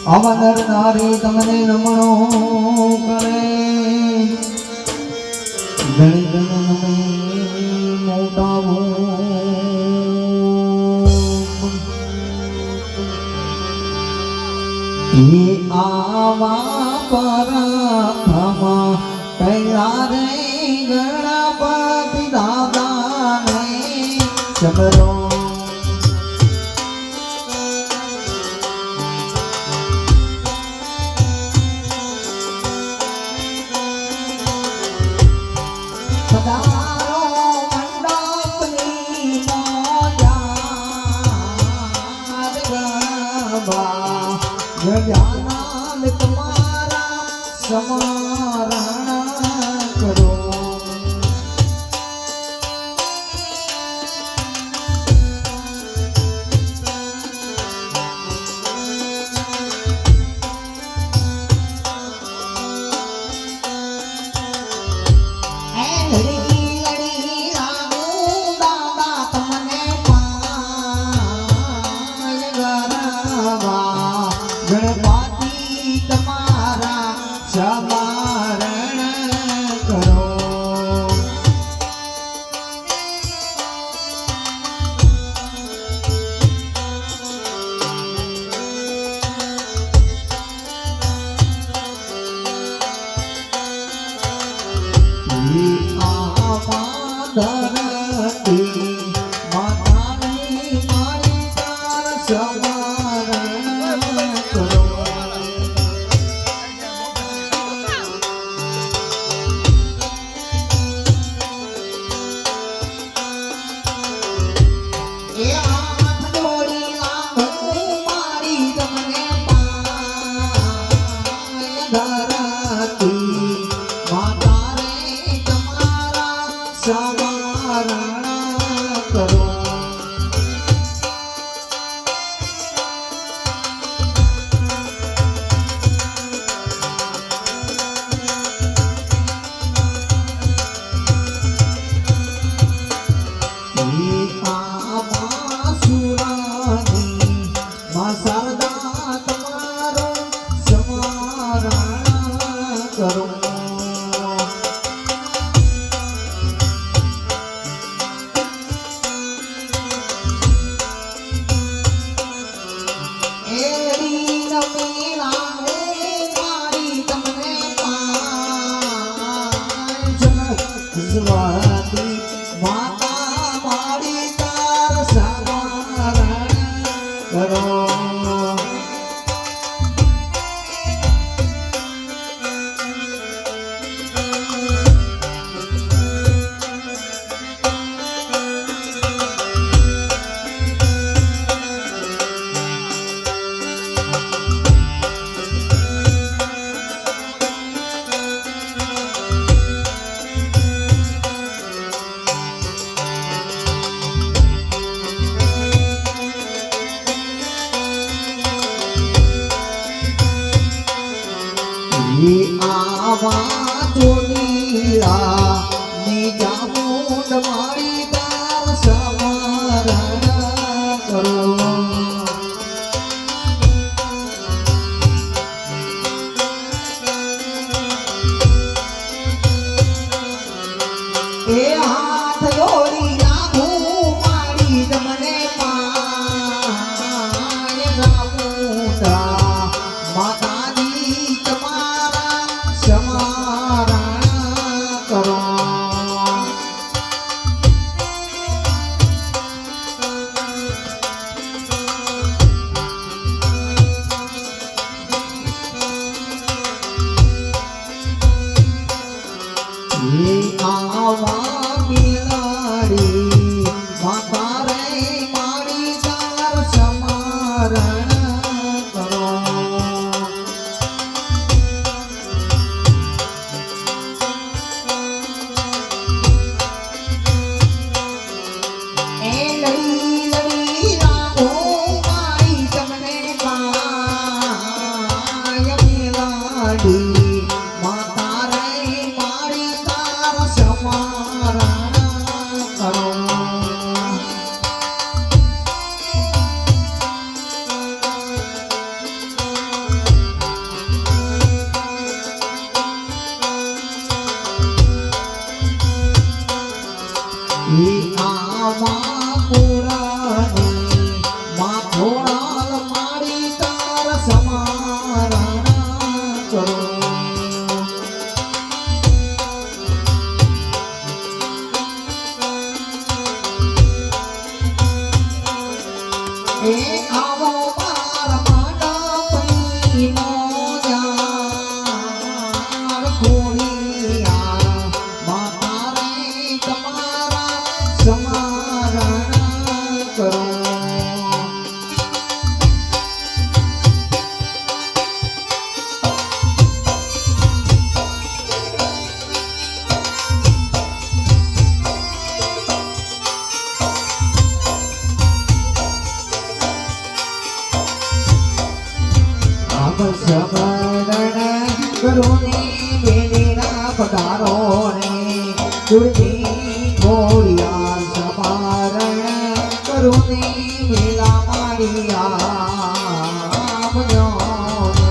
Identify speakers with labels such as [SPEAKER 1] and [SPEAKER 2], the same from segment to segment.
[SPEAKER 1] અવનર નારી તમને નમણો કરે ગણી ગણ નમે મોટાવો એ આવા પરમા કૈલા રે ગણપતિ દાદા ને ચમરો ગજાનંદ તમારા સ્મરણ કરો ગણપતિ તમારા સ્મરણ કરો ધરતી માતાની મારી તાર સ્મરણ કરો એ હાથ જોડી લાગુ મારી તમને પાય ધરતી માતા રે તમારા સ્મરણ કરો શારદા તમારું સ્મરણ કરો એડી નમી લાવું મારી તમને પાંચ માતા મારી તાર સ્મરણ કરો આવા જોડીલા નીજા મૂંડ મારી તાર સ્મરણ કરો એ હાથ જોડી લાગુ મારી તમને પાય જામુંડા માતાજી તમારા સ્મરણ કરો આવા બિલાડી માતા રે મારી તાર સ્મરણ કરો એ લડી લડી રાહો મારી તમને પાય બિલાડી માતા રે મારી તાર સ્મરણ કરો એ આવો મારા મંડપની મોજાર ખોડિયા માતા રે તમારા સમારણ કરો. સમરણ કરો ને વેલેરા પધારો ને દુર્દી ખોડિયાર સમારણ કરો ને વેલા માળિયા આવજો ને.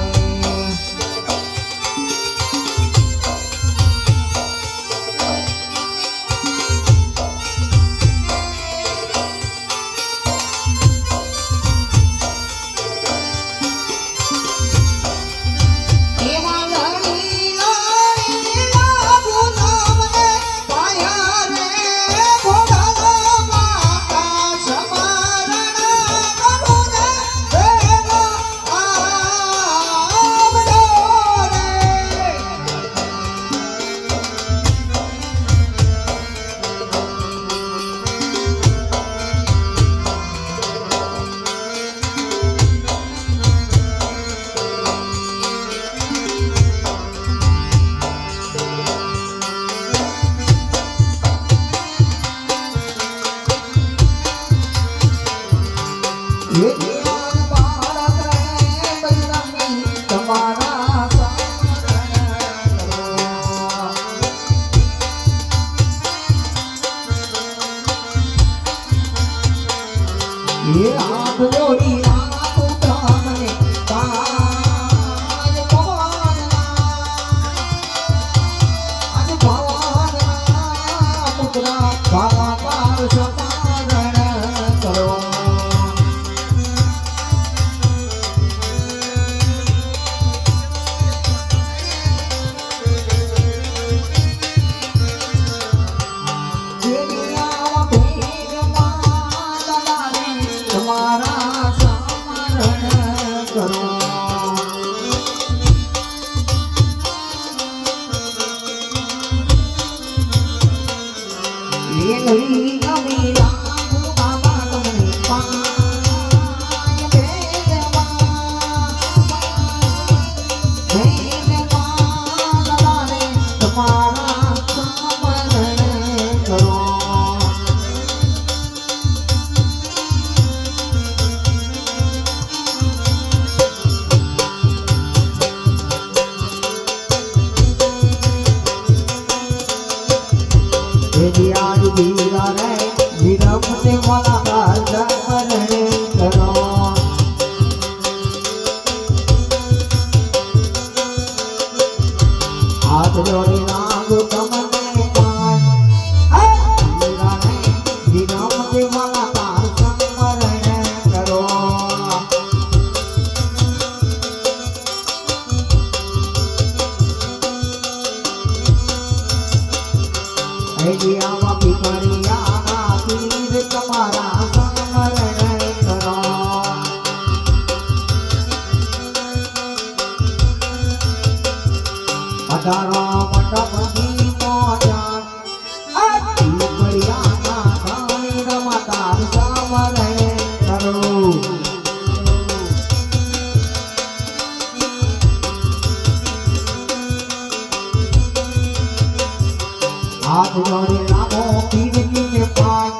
[SPEAKER 1] હાથ જોડે લાગો પીરને પાય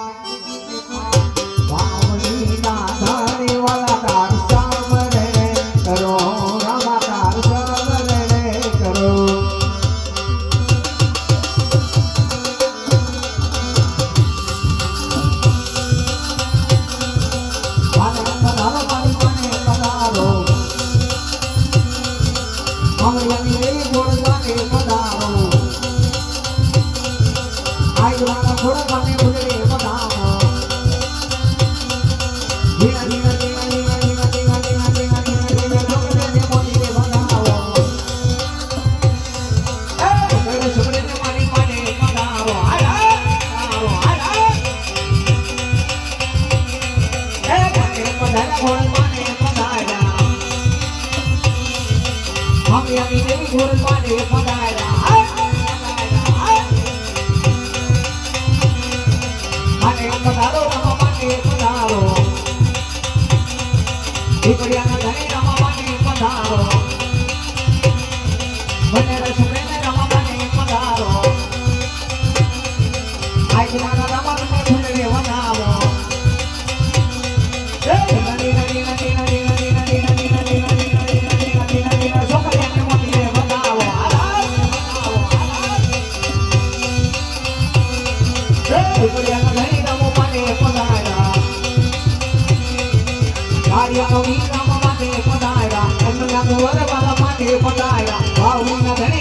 [SPEAKER 1] બાવળી ના ધારે વાલા તાર સામરે કરો રામા તાર સામરે કરો વાલે પધારો મારી મને પધારો અમરિયાની રે ગોળગાને પધારો થોડા ગાને ઉજળે બધાનો ધીરા ધીરા ધીરા ધીરા ધીરા ધીરા ધીરા ધીરા ધીરા છોકરે ને મોની રે બધાવો એ છોકરે ને મારી માને બધાવો હાય હાય હાય હાય એ પધાર્યા ઘોડ માને પધાર્યા હમિયાની દેવી ઘોડ માને પધાર્યા માને પધારો રમા માને પધારો ઢીકડિયાના ધણી રમા માને પધારો મને રસપ્રેમે રમા માને પધારો આજના રમતને ભૂલને બનાવો છોકરીઓને મોતીને બનાવો ઢીકડિયાના ધણી રમો માને પધાર્યા ગાડિયાનો વીર રમવા માટે પધાર્યા એમના વર વાળા માટે પધાર્યા ભાવના ધણી